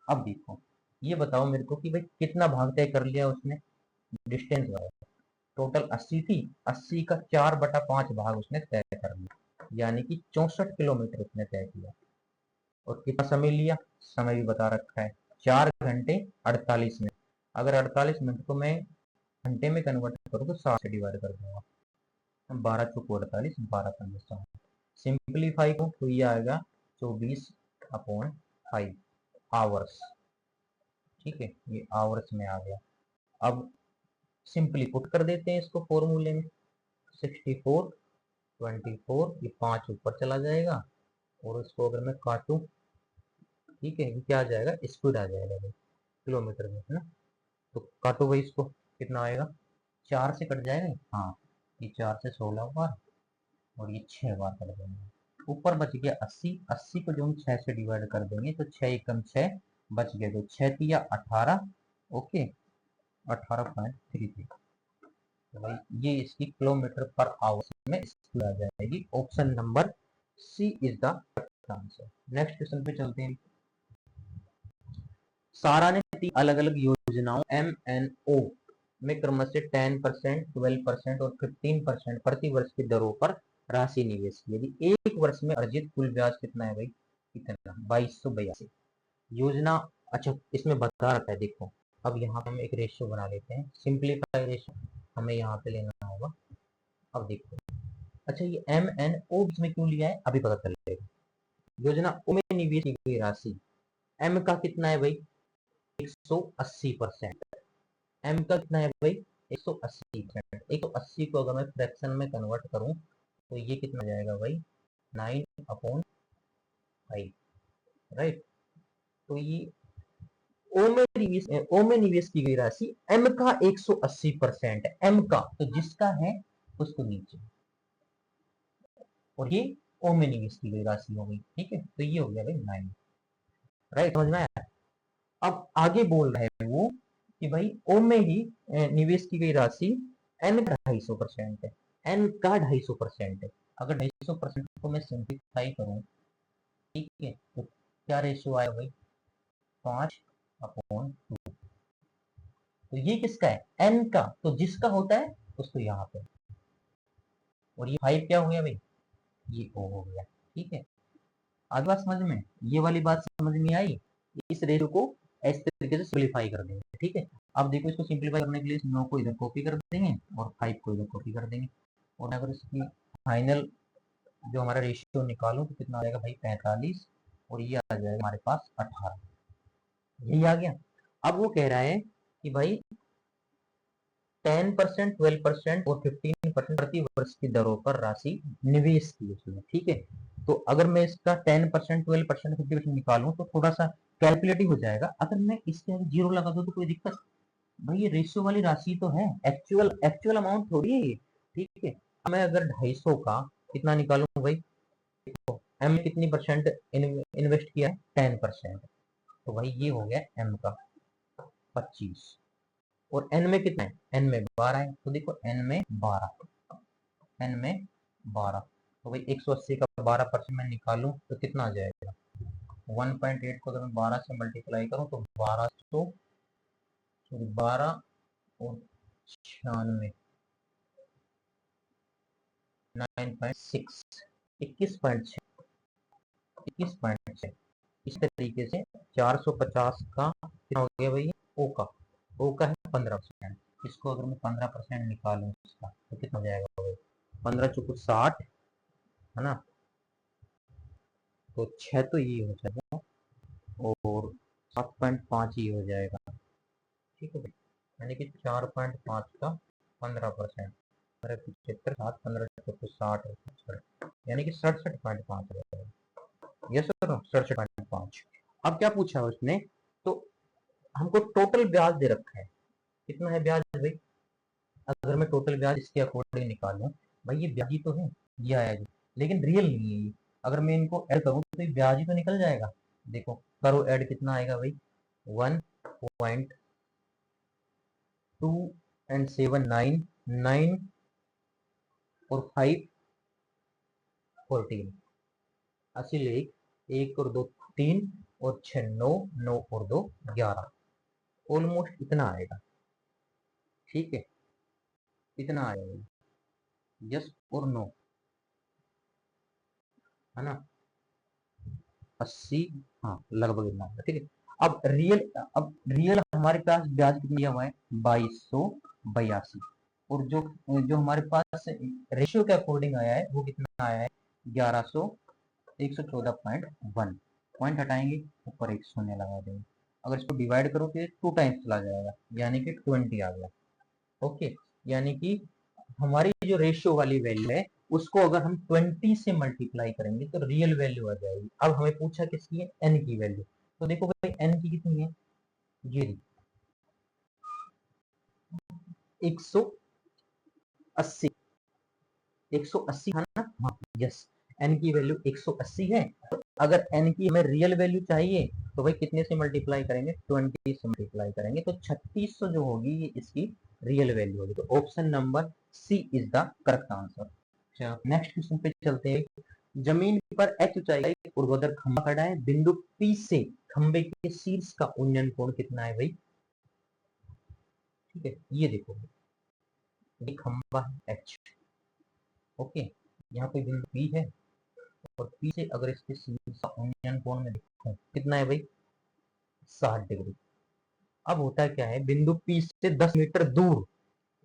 अब देखो ये बताओ मेरे को कि भाई कितना भाग तय कर लिया उसने, डिस्टेंस बताओ। टोटल 80 थी, 80 का 4/5 भाग उसने तय कर लिया, यानी कि 64 किलोमीटर उसने तय किया। और कितना समय लिया, समय भी बता रखा है, 4 घंटे 48 मिनट। अगर 48 मिनट को मैं घंटे में कन्वर्ट करूँ तो 7 से डिवाइड कर दूंगा, 12 चौको 48, 12 पंजे 60, सिंप्लीफाई को तो ये आएगा 24/5 आवर्स। ठीक है, ये आवर्स में आ गया। अब सिंपली पुट कर देते हैं इसको फॉर्मूले में, 64, 24, ये 5 ऊपर चला जाएगा, और इसको अगर मैं काटूं, ठीक है, ये क्या आ जाएगा, स्पीड आ जाएगा भाई किलोमीटर में, है ना। तो काटो भाई इसको, कितना आएगा, 4 से कट जाएगा, हाँ, ये 4 से 16 बार और ये 6 बार कट जाएंगे। ऊपर बच गया 80, 80 को जो हम 6 से डिवाइड कर देंगे तो 6 एकम 6 बच गया, तो 6 तिया 18, ओके, 18.33। तो भाई ये इसकी किलोमीटर पर आवर में स्पीड आ जाएगी। Option number C is the correct answer. Next question पे चलते हैं। सारा ने 3 अलग अलग योजनाओं MNO में क्रमशः 10%, 12% और 15% प्रति वर्ष की दरों पर राशि निवेश की। यदि एक वर्ष में अर्जित कुल ब्याज कितना है भाई, कितना, 2282 योजना। अच्छा इसमें बता रखा है, देखो अब यहाँ पे हम एक रेशियो बना लेते हैं, सिंप्लीफाई रेशियो हमें यहाँ पे लेना होगा। अब देखो, अच्छा ये MNO इसमें क्यों लिया है अभी पता चलेगा। योजना O में निवेश की गई राशि, M का कितना है भाई, 180%, M का कितना है भाई, 180%। 180 को अगर मैं फ्रैक्शन में कन्वर्ट करूं तो ये कितना जाएगा भाई, 9/5, राइट। तो ये ओ में निवेश की गई राशि एम का 180% है, एम का, तो जिसका है उसको नीचे, और ये ओ में निवेश की गई राशि हो गई, ठीक है। तो ये हो गया भाई 9, राइट, समझ में आया। अब आगे बोल रहे हैं वो कि भाई ओ में ही निवेश की गई राशि एन का 250% है, एन का 250% है। अगर 250% को मैं सिंप्लीफाई करूं, ठीक है, तो क्या रेशियो आया भाई, 5/2। तो ये किसका है, एन का, तो जिसका होता है उसको यहाँ पे, और ये 5 क्या हो गया भाई, ये ओ हो गया, ठीक है। आगे बात समझ में, ये वाली बात समझ में आई। इस रेशियो को इस तरीके से सिंप्लीफाई कर देंगे, ठीक है। अब देखो इसको सिंप्लीफाई करने के लिए 9 को इधर कॉपी कर देंगे और 5 को इधर कॉपी कर देंगे, और अगर इसकी फाइनल जो हमारा रेशियो निकालूं तो कितना आ जाएगा भाई, 45, और ये आ जाएगा हमारे पास 18, यही आ गया। अब वो कह रहा है कि भाई 10%, 12% और 15% प्रति वर्ष की दरों पर राशि निवेश की उसमें, ठीक है। तो अगर मैं इसका 10%, 12%, 50% निकालूं तो थोड़ा सा कैलकुलेटिव हो जाएगा। अगर मैं इसके आगे जीरो लगा दूं तो कोई दिक्कत, भाई ये रेशियो वाली राशि तो है, एक्चुअल अमाउंट थोड़ी है ये, ठीक है। मैं अगर 250 का कितना निकालूं भाई, देखो एम में कितनी परसेंट इन्वेस्ट किया है, 10%, तो भाई ये हो गया एम का 25, और एन में कितना है, एन में 12 है, तो देखो एन में 12, तो भाई 180 का 12% मैं निकालूं तो कितना आ जाएगा, 1.8 को अगर मैं 12 से मल्टीप्लाई करूं तो 12 और 96, 9.6, 21.6, 21.6। इस तरीके से 450 का कितना हो गया भाई, ओ का है 15%। इसको अगर मैं 15% निकालूं इसका तो कितना हो जाएगा भाई, 15 चौको 60, है ना, तो 6 तो ये हो जाएगा, और 7.5 ये हो जाएगा, ठीक है भाई। यानी कि 4.5 का 15%, 75, 7, 15 चौको 60, यानी कि 67.5 हो जाएगा, यस सर, 67.5। अब क्या पूछा है उसने, तो हमको टोटल ब्याज दे रखा है, कितना है ब्याज भाई, अगर मैं टोटल ब्याज इसके अकॉर्डिंग निकालूं, भाई ये ब्याज ही तो है, ये आया जी, लेकिन रियल नहीं है ये। अगर मैं इनको ऐड करूं तो ये ब्याज ही तो निकल जाएगा। देखो करो ऐड, कितना आएगा भाई, 1.2 और 7, 9 और 5, 14, 80 ले 1 और 2 3 और 6 9, 9 और 2 11, ऑलमोस्ट इतना आएगा, ठीक है, इतना आएगा, यस और नो, है ना, 80, हाँ लगभग इतना आएगा, ठीक है। अब रियल हमारे पास ब्याज कितना दिया हुआ है, 2282, और जो जो हमारे पास रेशियो के अकॉर्डिंग आया है वो कितना आया है, 1100, 114.1, पॉइंट हटाएंगे ऊपर एक शून्य लगा देंगे, अगर इसको डिवाइड करो तो ये 2 टाइम्स चला जाएगा, यानी कि 20 आ गया, ओके। यानी कि हमारी जो रेशियो वाली वैल्यू है उसको अगर हम 20 से मल्टीप्लाई करेंगे तो रियल वैल्यू आ जाएगी। अब हमें पूछा किसकी है, एन की वैल्यू, तो देखो भाई एन की कितनी है, ये 180, 180 है ना, हाँ यस, एन की वैल्यू 180 है। तो अगर एन की हमें रियल वैल्यू चाहिए तो भाई कितने से मल्टीप्लाई करेंगे, 20 से मल्टीप्लाई करेंगे, तो 3600 जो होगी ये इसकी रियल वैल्यू होगी। तो option number C is the correct answer. Next question पे चलते हैं। जमीन पर एच ऊंचाई का एक ऊर्ध्वाधर खंभा खड़ा है, बिंदु पी से खंबे के शीर्ष का उन्नयन कोण कितना है भाई, ठीक है। ये देखो ये खंबा है एच, ओके, यहाँ पे बिंदु पी है, और पी से अगर इसके शीर्ष का उन्नयन कोण में देखूं कितना है भाई, 60 डिग्री। अब होता क्या है, बिंदु पी से 10 मीटर दूर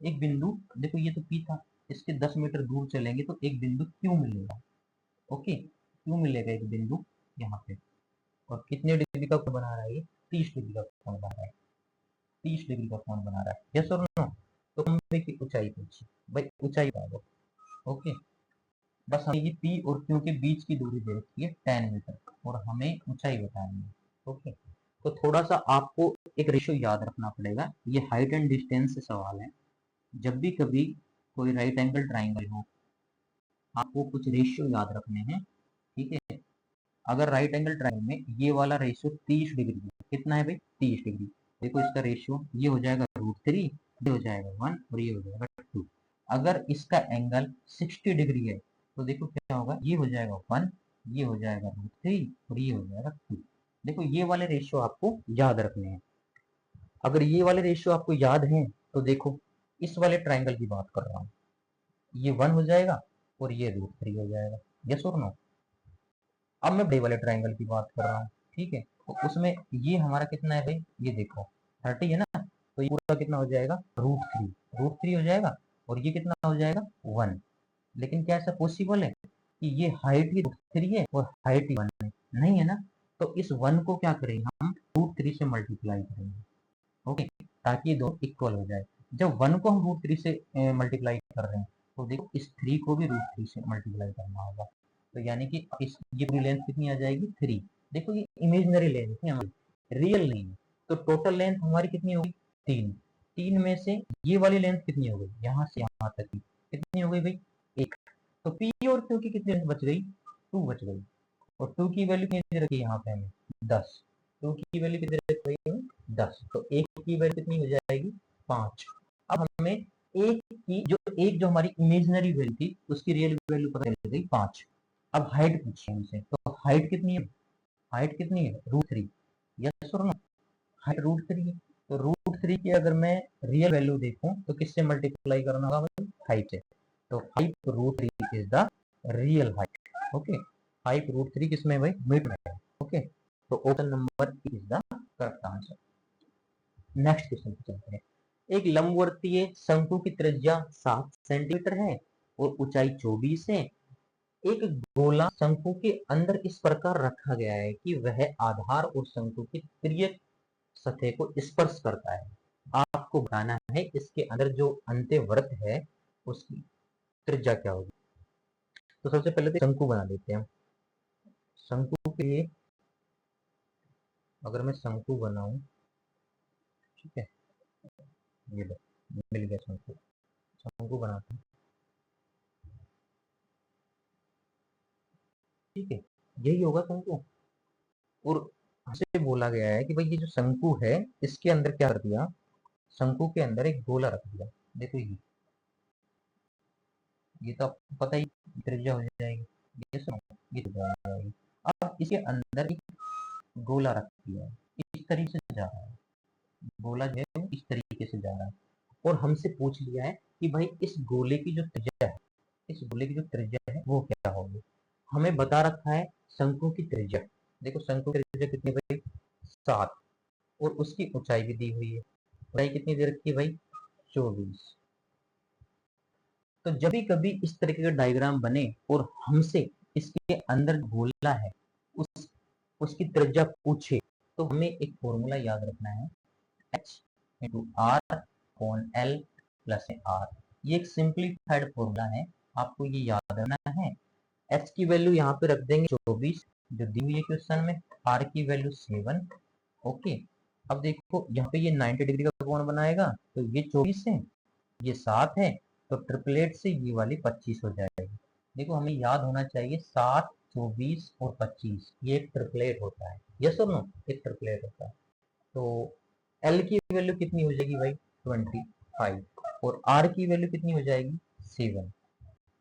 एक बिंदु, देखो ये तो पी था, इसके 10 मीटर दूर चलेंगे तो एक बिंदु क्यू मिलेगा, ओके, क्यू मिलेगा एक बिंदु यहाँ पे, और कितने डिग्री का कोण बना रहा है ये, 30 डिग्री का कोण बना रहा है, 30 डिग्री का कोण बना रहा है, यस और नो। तो खंबे की ऊंचाई पूछी, भाई ऊंचाई बता दो। ओके, बस हमें ये पी और क्यू के बीच की दूरी दे रखी है 10 मीटर और हमें ऊंचाई बतानी है। ओके, तो थोड़ा सा आपको एक रेशियो याद रखना पड़ेगा, ये हाइट एंड डिस्टेंस से सवाल है। जब भी कभी कोई राइट एंगल ट्राइंगल हो, आपको कुछ रेशियो याद रखने हैं, ठीक है। अगर राइट एंगल ट्राइंगल में ये वाला रेशियो 30 डिग्री है, कितना है भाई 30 डिग्री, देखो इसका रेशियो ये हो जाएगा √3, ये हो जाएगा 1 और ये हो जाएगा 2। अगर इसका एंगल 60 डिग्री है तो देखो क्या होगा, ये हो जाएगा 1, ये हो जाएगा √3 और ये हो जाएगा 2। देखो ये वाले रेशियो आपको याद रखने हैं। अगर ये वाले रेशियो आपको याद हैं तो देखो इस वाले ट्राइंगल की बात कर रहा हूँ, ये 1 हो जाएगा और ये √3 हो जाएगा। यस और नो? अब मैं बड़े वाले ट्राइंगल की बात कर रहा हूँ, ठीक है। तो उसमें ये हमारा कितना है भाई, ये देखो 30 है ना, तो ये पूरा कितना हो जाएगा √3 हो जाएगा और ये कितना हो जाएगा 1। लेकिन क्या ऐसा पॉसिबल है कि ये हाइट ही √3 है और हाइट ही 1 है? नहीं है ना। तो इस 1 को क्या करेंगे हम, √3 से मल्टीप्लाई करेंगे। ओके, ताकि ये दो इक्वल हो जाए। जब 1 को हम √3 से मल्टीप्लाई कर रहे हैं तो देखो इस 3 को भी √3 से मल्टीप्लाई करना होगा। तो यानी कि इस ये पूरी लेंथ कितनी आ जाएगी 3। देखो ये इमेजिनरी लेंथ है हमारी, रियल नहीं है। तो टोटल लेंथ हमारी कितनी होगी 3। 3 में से ये वाली लेंथ कितनी हो गई, यहाँ से यहाँ तक की कितनी हो गई भाई 1। तो पी और क्यू की कितनी लेंथ बच गई, 2 बच गई। और 2 की वैल्यू कितनी रखी यहाँ पे हमें 10। 2 की वैल्यू कितनी रखी है 10, तो एक की वैल्यू कितनी हो जाएगी 5। अब हमें एक जो हमारी इमेजिनरी वैल्यू थी उसकी रियल वैल्यू पता चल गई 5। अब हाइट पूछिए हमसे, तो हाइट कितनी है, हाइट कितनी है √3। यस और नो? हाइट √3 है। तो √3 की अगर मैं रियल वैल्यू देखूं तो किससे मल्टीप्लाई करना होगा भाई 5 से। तो 5 √3 is the real height. Okay, 5 √3 किसमें भाई मीटर है। ओके, तो option number is the correct answer. Next question पे चलते हैं। एक लंबवर्तीय शंकु की त्रिज्या 7 सेंटीमीटर है और ऊंचाई 24 है। एक गोला शंकु के अंदर इस प्रकार रखा गया है कि वह आधार और शंकु की तिर्यक सतह को स्पर्श करता है। आपको बताना है इसके अंदर जो अंत्यवृत्त है उसकी त्रिज्या क्या होगी। तो सबसे पहले तो शंकु बना लेते हैं हम। शंकु के लिए अगर मैं शंकु बनाऊं, ठीक है, ये लो मिल गया शंकु। शंकु बनाते हैं, ठीक है, यही होगा शंकु। और हमसे बोला गया है कि भाई ये जो शंकु है इसके अंदर क्या कर दिया, शंकु के अंदर एक गोला रख दिया। देखो ये तो आपको पता ही त्रिज्या हो जाएगी, ये सुनो ये त्रिज्या हो जाएगी। अब इसके अंदर एक गोला रख दिया है, इस तरीके से जा रहा है, गोला जो है इस तरीके से जा रहा है। और हमसे पूछ लिया है कि भाई इस गोले की जो त्रिज्या है, इस गोले की जो त्रिज्या है वो क्या होगी। हमें बता रखा है शंकु की त्रिज्या। देखो शंकु की त्रिज्या कितनी भाई 7 और उसकी ऊंचाई भी दी हुई है। ऊंचाई कितनी दे रखी है भाई 24। तो जब भी कभी इस तरीके का डायग्राम बने और हमसे इसके अंदर गोला है उस उसकी त्रिज्या पूछे तो हमें एक फॉर्मूला याद रखना है, h/r/l+r। ये एक सिंप्लीफाइड फॉर्मूला है, आपको ये याद रखना है। h की वैल्यू यहाँ पे रख देंगे 24 जो दी हुई है क्वेश्चन में, r की वैल्यू 7। ओके, अब देखो यहाँ पे ये 90 डिग्री का कोण बनाएगा, तो ये 24 है, ये 7 है, तो ट्रिपलेट से ये वाली 25 हो जाएगी। देखो हमें याद होना चाहिए 7, 24 और 25 ये एक ट्रिपलेट होता है। यस और नो? एक ट्रिपलेट होता है। तो एल की वैल्यू कितनी हो जाएगी भाई 25 और आर की वैल्यू कितनी हो जाएगी 7।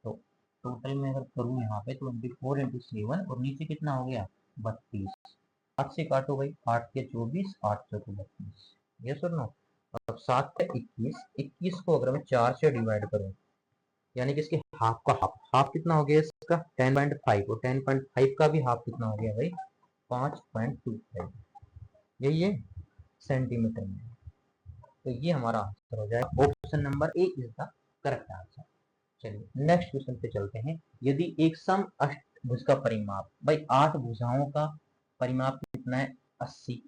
तो टोटल में अगर करूँ यहाँ पे 24 × 7 और नीचे कितना हो गया 32। 8 से काटो भाई, 8 के 24, 8 चौको 32। यस और नो? अब 7 का 21, 21 को अगर मैं 4 से डिवाइड करूँ यानी कि इसके हाफ का हाफ, हाफ कितना हो गया इसका 10.5 और 10.5 का भी हाफ कितना हो गया भाई 5.25। यही है सेंटीमीटर में। तो ये हमारा आंसर हो जाएगा, option number A is the correct answer. चलिए नेक्स्ट क्वेश्चन पे चलते हैं। यदि एक सम अष्टभुज का परिमाप, भाई 8 भुजाओं का परिमाप कितना है 80,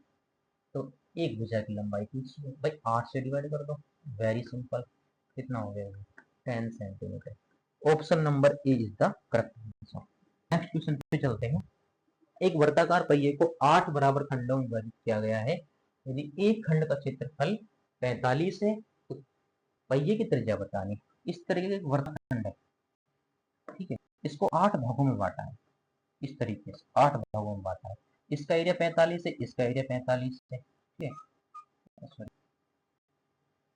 तो एक भुजा की लंबाई पूछिए भाई 8 से डिवाइड कर दो, वेरी सिंपल। कितना हो गया 10 centimetre. Option number A is the correct answer. Next question पे चलते हैं। एक वर्गाकार पहिए को 8 बराबर खंडों में विभाजित किया गया है। यदि एक खंड का क्षेत्रफल 45 है तो पहिए की त्रिज्या बतानी। इस तरीके का वर्गखंड है, ठीक है, इसको 8 भागों में बांटा है, इस तरीके से 8 भागों में बांटा है। इसका एरिया 45 है, इसका एरिया 45 है, ठीक है, सॉरी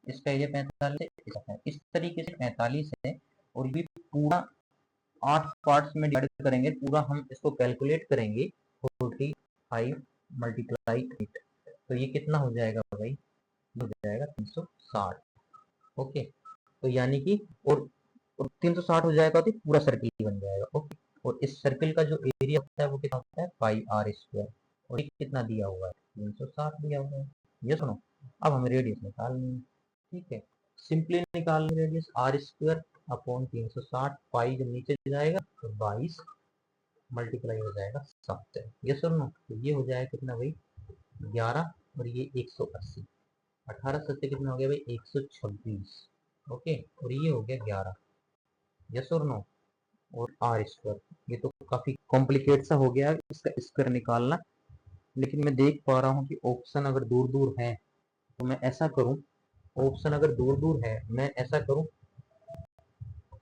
इसका एरिया 45 है, इस तरीके से 45 है। और ये पूरा 8 पार्ट्स में डिवाइड करेंगे, पूरा हम इसको कैलकुलेट करेंगे 45 मल्टीप्लाई 8, तो ये कितना हो जाएगा भाई, हो जाएगा 360। ओके, तो यानी कि और 360 हो जाएगा तो पूरा सर्किल बन जाएगा। ओके, और इस सर्किल का जो एरिया होता है वो कितना होता है पाई आर स्क्वायर, और ये कितना दिया हुआ है 360 दिया हुआ है। ये सुनो, अब हमें रेडियस निकालनी है, ठीक है, सिंपली निकालनी रेडियस आर स्क्वायर अपॉन 360, पाई जब नीचे जाएगा तो 22 मल्टीप्लाई हो जाएगा 7। ये सुनो, तो ये हो जाएगा कितना भाई 11, और ये 180, 18 7 कितना हो गया भाई 126। ओके, और ये हो गया 11। यस और नो, और आर स्क्वायर, ये तो काफी कॉम्प्लिकेट सा हो गया इसका स्क्वायर निकालना, लेकिन मैं देख पा रहा हूँ कि ऑप्शन अगर दूर दूर है तो मैं ऐसा करूँ, ऑप्शन अगर दूर दूर है मैं ऐसा करूँ,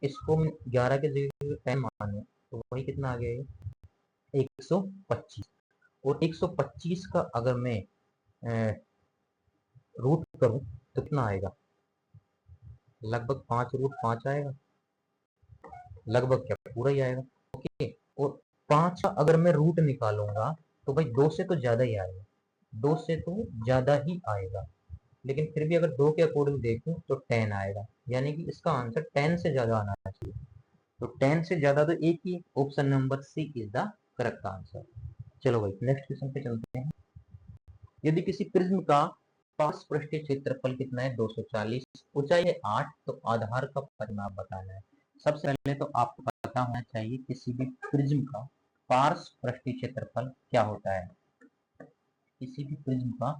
इसको 11 के जगह 10 मानूं तो वही कितना आ गया ये 125, और 125 का अगर मैं रूट करूं तो कितना आएगा, लगभग 5√5 आएगा, लगभग क्या पूरा ही आएगा। ओके, और 5 का अगर मैं रूट निकालूंगा तो भाई 2 से तो ज्यादा ही आएगा, 2 से तो ज्यादा ही आएगा, लेकिन फिर भी अगर 2 के अकॉर्डिंग देखूं तो 10 आएगा, यानी कि इसका आंसर 10 से ज्यादा आना चाहिए। तो 10 से ज्यादा तो एक ही, option number C is the correct answer. चलो भाई नेक्स्ट क्वेश्चन पे चलते हैं। यदि किसी प्रिज्म का पार्श्व पृष्ठीय क्षेत्रफल कितना है 240, ऊंचाई है 8, तो आधार का परिमाप बताना है। सबसे पहले तो आपको पता होना चाहिए किसी भी प्रिज्म का पार्श्व पृष्ठीय क्षेत्रफल क्या होता है। किसी भी प्रिज्म का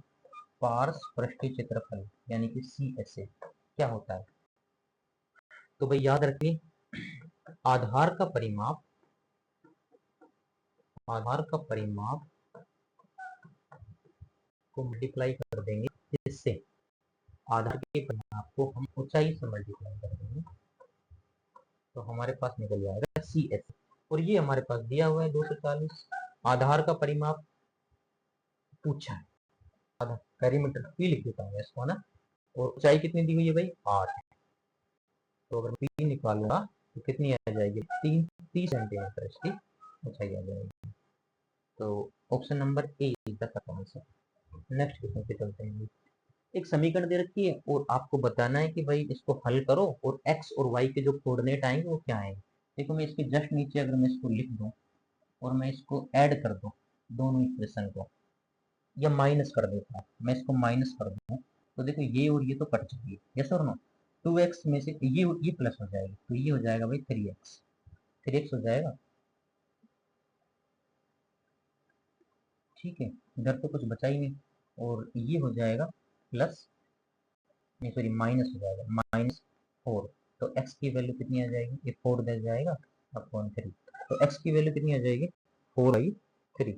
पार्श्व पृष्ठीय क्षेत्रफल यानी कि CSA क्या होता है, तो भाई याद रखिए आधार का परिमाप, आधार का परिमाप को मल्टीप्लाई कर देंगे इससे, आधार के परिमाप को हम ऊंचाई से मल्टीप्लाई कर देंगे तो हमारे पास निकल जाएगा CSA, और ये हमारे पास दिया हुआ है 240। आधार का परिमाप पूछा है, आधार पेरीमीटर P लिख देता हूँ इसको ना, और ऊंचाई कितनी दी हुई है भाई 8, तो अगर P निकालूंगा तो कितनी आ जाएगी 30 सेंटीमीटर इसकी ऊंचाई आ जाएगी। तो option number A is the correct answer. Next question पे चलते हैं। एक समीकरण दे रखी है और आपको बताना है कि भाई इसको हल करो और x और y के जो कोऑर्डिनेट आएंगे वो क्या आएंगे। देखो मैं इसके जस्ट नीचे अगर मैं इसको लिख दूं और मैं इसको ऐड कर दूं दोनों इक्वेशन को, या माइनस कर देता हूँ, मैं इसको माइनस कर दूं तो देखो ये और ये तो कट जाएगी, यस और नो, 2x में से ये प्लस हो जाएगी तो ये हो जाएगा भाई 3x हो जाएगा, ठीक है, इधर तो कुछ बचा ही नहीं, और ये हो जाएगा प्लस, नहीं सॉरी माइनस हो जाएगा -4, तो x की वैल्यू कितनी आ जाएगी, ये 4 दे जाएगा अपॉन 3, तो x की वैल्यू कितनी आ जाएगी 4/3।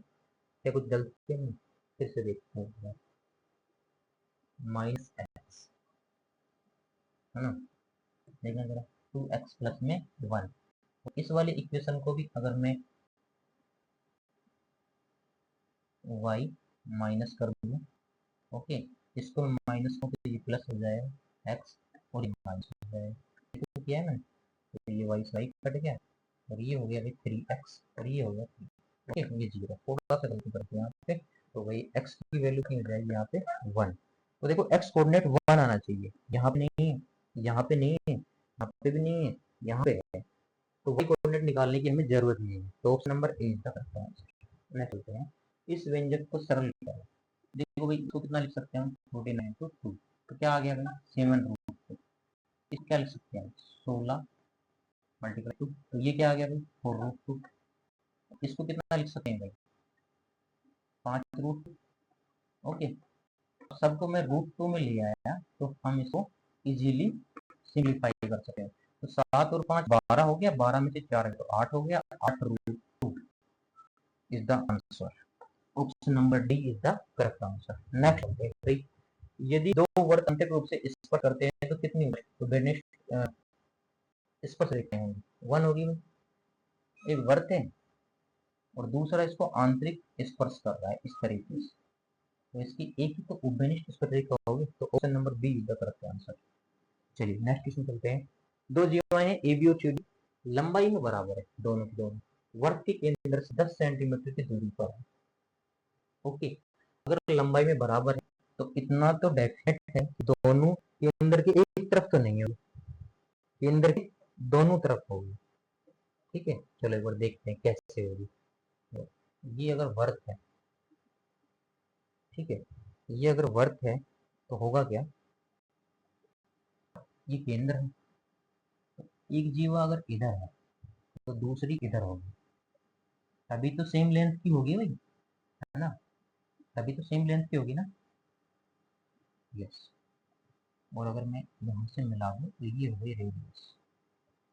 क्या कुछ गलती नहीं, फिर से देखते हैं, -x है ना, देखना जरा 2x प्लस में 1, तो इस वाले इक्वेशन को भी अगर मैं y माइनस कर दूँ, ओके, इसको माइनस को तो ये प्लस हो जाएगा x, और ये माइनस हो जाएगा, तो किया है ना, तो ये y से y कट गया, और ये हो गया भाई 3x, और ये हो गया 3, ओके, ये 0, थोड़ा सा गलती करते हैं यहाँ पे, तो भाई x की वैल्यू कितनी हो जाएगी यहाँ पे 1। तो देखो x कोऑर्डिनेट 1 आना चाहिए, यहाँ पे नहीं है, यहाँ पे नहीं है, यहाँ पे भी नहीं है, यहाँ पे है, तो y कोऑर्डिनेट निकालने की हमें जरूरत नहीं है, तो ऑप्शन नंबर ए का करता है। नेक्स्ट चलते हैं, इस व्यंजक को सरल करें। देखो भाई इसको कितना लिख सकते हैं हम 49 to 2, तो क्या आ गया भाई 7√2, इसको क्या लिख सकते हैं 16 मल्टीप्लाई 2, तो ये क्या आ गया भाई 4√2, इसको कितना लिख सकते हैं भाई 5√2। ओके, सबको मैं √2 में ले आया तो हम इसको इजीली सिंप्लीफाई कर सकते हैं। तो 7 और 5 12 हो गया, 12 में से 4 है तो 8 हो गया, 8 root 2 is the answer. Option number D is the correct answer. Next, यदि दो वर्ग अंतिम रूप से स्पर्श करते हैं तो कितनी होगी? तो बेनिस्ट स्पर्श रेखाएं होंगी, 1 होगी। एक वर्ग है और दूसरा इसको आंतरिक स्पर्श कर रहा है इस तरीके से, तो इसकी एक ही तो उभयनिष्ठ स्पर्श रेखा होगी। तो option number B is the correct answer. चलिए नेक्स्ट क्वेश्चन चलते हैं। दो जीवाएं हैं ए बी और सी डी, लंबाई में बराबर है दोनों की दोनों, वर्ग के केंद्र से 10 सेंटीमीटर की दूरी पर है। ओके, अगर लंबाई में बराबर है तो इतना तो डेफिनेट है कि दोनों केंद्र के एक तरफ तो नहीं होगी, केंद्र के दोनों तरफ होगी। ठीक है, चलो एक बार देखते हैं कैसे होगी। ये अगर वर्ग है, ठीक है, ये अगर वर्ग है तो होगा क्या, ये केंद्र है, एक जीवा अगर इधर है तो दूसरी इधर होगी, तभी तो सेम लेंथ की होगी भाई, है ना, तभी तो सेम लेंथ की होगी ना। यस, और अगर मैं यहाँ से मिला दूँ तो ये हो गई रेडियस,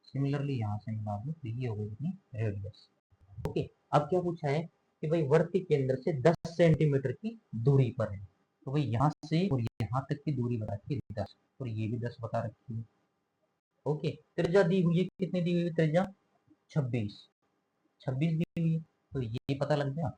सिमिलरली यहाँ से मिला दूँ तो ये हो गई कितनी, रेडियस। ओके, अब क्या पूछा है कि भाई वर्ग के केंद्र से 10 सेंटीमीटर की दूरी पर है, तो भाई यहाँ से और यहाँ तक की दूरी बता रखी है 10, और ये भी 10 बता रखी है। ओके, त्रिज्या दी हुई है, कितनी दी हुई है त्रिज्या, 26 दी हुई है, तो ये पता लग गया।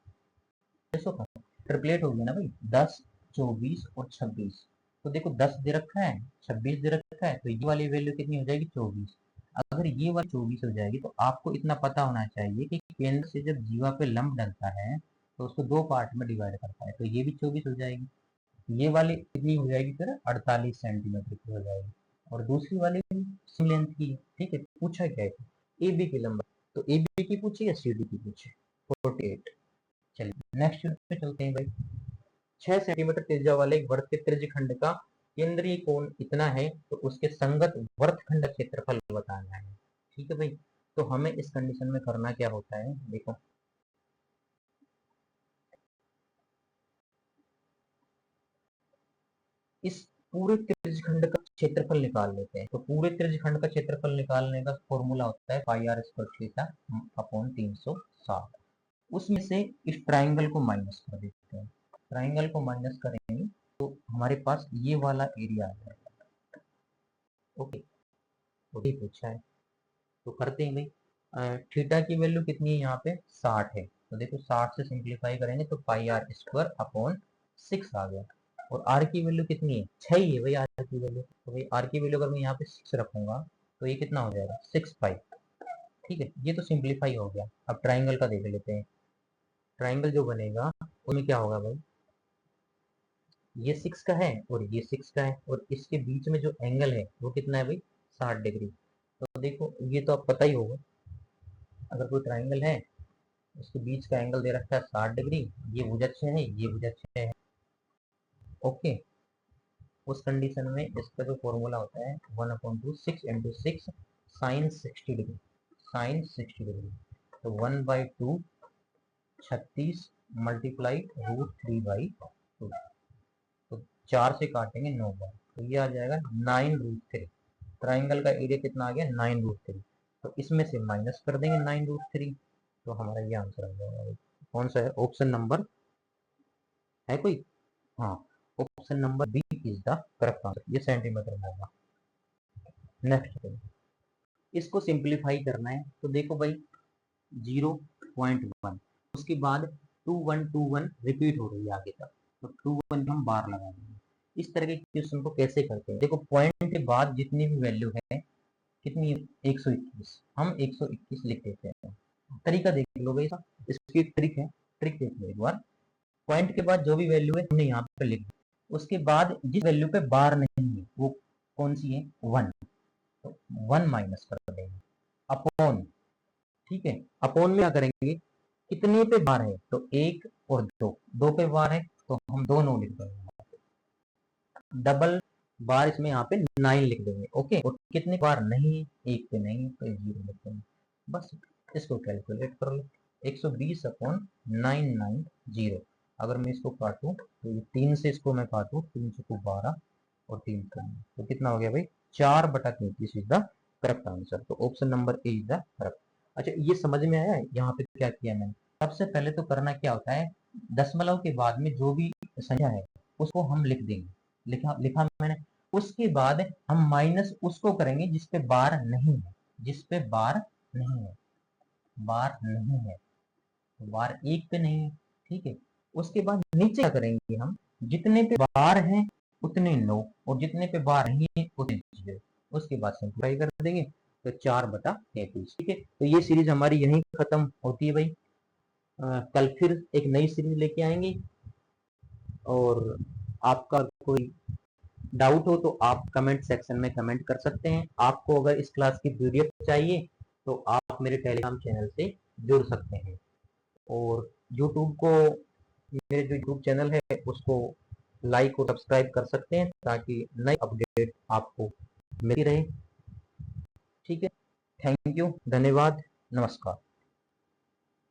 ट्रिपलेट हो गया ना भाई, 10 24 और 26। तो देखो 10 दे रखा है, 26 दे रखा है, तो ये वाली वैल्यू कितनी हो जाएगी, 24। अगर ये वाली 24 हो जाएगी तो आपको इतना पता होना चाहिए कि केंद्र से जब जीवा पे लंब डलता है तो उसको दो पार्ट में डिवाइड करता है, तो ये भी 24 हो जाएगी। ये वाली कितनी हो जाएगी फिर, 48 सेंटीमीटर की हो जाएगी, और दूसरी वाली सेम लेंथ की। ठीक है, पूछा क्या है, ए बी की लंबाई, तो ए बी की पूछी या सी डी की पूछी, 48। चलिए नेक्स्ट पे चलते हैं भाई। 6 सेंटीमीटर त्रिज्या वाले एक वृत्त के त्रिज्यखंड का केंद्रीय कोण इतना है तो उसके संगत वृत्तखंड का क्षेत्रफल बताना है। ठीक है भाई, तो हमें इस कंडीशन में करना क्या होता है, देखो इस पूरे त्रिज्यखंड का क्षेत्रफल निकाल लेते हैं। तो पूरे त्रिज्यखंड का क्षेत्रफल निकालने का फॉर्मूला होता है पाई आर स्क्वायर थीटा अपॉन 360। उसमें से इस ट्राइंगल को माइनस कर देते हैं, ट्राइंगल को माइनस करेंगे तो हमारे पास ये वाला एरिया आ जाएगा। ओके, तो ये पूछा है तो करते हैं भाई। थीटा की वैल्यू कितनी है यहाँ पे, 60 है, तो देखो 60 से सिंप्लीफाई करेंगे तो पाई आर स्क्वायर अपॉन 6 आ गया। और आर की वैल्यू कितनी है, 6 ही है भाई आर की वैल्यू, तो भाई आर की वैल्यू अगर मैं यहाँ पे 6 रखूंगा तो ये कितना हो जाएगा, 6 पाई। ठीक है, ये तो सिंप्लीफाई हो गया। अब ट्राइंगल का देख लेते हैं, ट्राइंगल जो बनेगा उसमें क्या होगा भाई, ये 6 का है और ये 6 का है, और इसके बीच में जो एंगल है वो कितना है भाई, 60 डिग्री। तो देखो ये तो आप पता ही होगा, अगर कोई ट्राइंगल है उसके बीच का एंगल दे रखा है 60 डिग्री, ये भुजक्षय है, ये भुजक्षय है। ओके, उस कंडीशन में इसका जो फॉर्मूला होता है 1/2 6 into 6 sine 60 degree, sine 60 degree, तो 1/2 36 मल्टीप्लाई √3/2, तो 4 से काटेंगे 9 बार, तो ये आ जाएगा 9√3। ट्राइंगल का एरिया कितना आ गया, 9√3, तो इसमें से माइनस कर देंगे 9√3, तो हमारा ये आंसर आ जाएगा। कौन सा है, ऑप्शन नंबर है कोई, हाँ, option number B is the correct answer, ये सेंटीमीटर में होगा। नेक्स्ट, इसको सिंप्लीफाई करना है तो देखो भाई 0.1, उसके बाद 2121 रिपीट हो रही है आगे तक, तो 21 हम बार लगा देंगे। इस तरह के क्वेश्चन को कैसे करते हैं, देखो पॉइंट के बाद जितनी भी वैल्यू है कितनी, 121, हम 121 लिख देते हैं। तरीका देख लो भाई, इसकी एक ट्रिक है, ट्रिक देख लो एक बार। पॉइंट के बाद जो भी वैल्यू है हमने यहाँ पे लिख दी, उसके बाद जिस वैल्यू पे बार नहीं है वो कौन सी है, 1, तो 1 माइनस कर देंगे अपॉन। ठीक है, अपॉन में क्या करेंगे, कितने पे बार है, तो 1 और 2, 2 पे बार है तो हम 2 9 लिख देंगे, डबल बार इसमें यहाँ पे 9 लिख देंगे। ओके, और कितने बार नहीं है, 1 पे नहीं तो 0 लिख देंगे, बस इसको कैलकुलेट कर लो, 120 अपॉन 990। अगर मैं इसको काटूं तो ये 3 से इसको मैं काटूं, 3 से 12 और 3 का, तो कितना हो गया भाई, 4/33 इज द करेक्ट आंसर। तो option number A is the correct. अच्छा, ये समझ में आया है? यहाँ पे क्या किया मैंने, सबसे पहले तो करना क्या होता है, दशमलव के बाद में जो भी संख्या है उसको हम लिख देंगे, लिखा लिखा मैंने। उसके बाद हम माइनस उसको करेंगे जिस पे बार नहीं है, जिस पे बार नहीं है, बार नहीं है, बार एक पे नहीं है, ठीक है। उसके बाद नीचे क्या करेंगे हम, जितने पे बार है उतने 9 और जितने पे बार नहीं है उतने 0। उसके बाद सिंप्लीफाई कर देंगे तो 4/33, ठीक है। तो ये सीरीज हमारी यहीं खत्म होती है भाई। कल फिर एक नई सीरीज लेके आएंगे, और आपका कोई डाउट हो तो आप कमेंट सेक्शन में कमेंट कर सकते हैं। आपको अगर इस क्लास की पीडीएफ चाहिए तो आप मेरे टेलीग्राम चैनल से जुड़ सकते हैं, और यूट्यूब को, मेरे जो यूट्यूब चैनल है उसको लाइक और सब्सक्राइब कर सकते हैं ताकि नई अपडेट आपको मिलती रहे, ठीक है। थैंक यू, धन्यवाद, नमस्कार।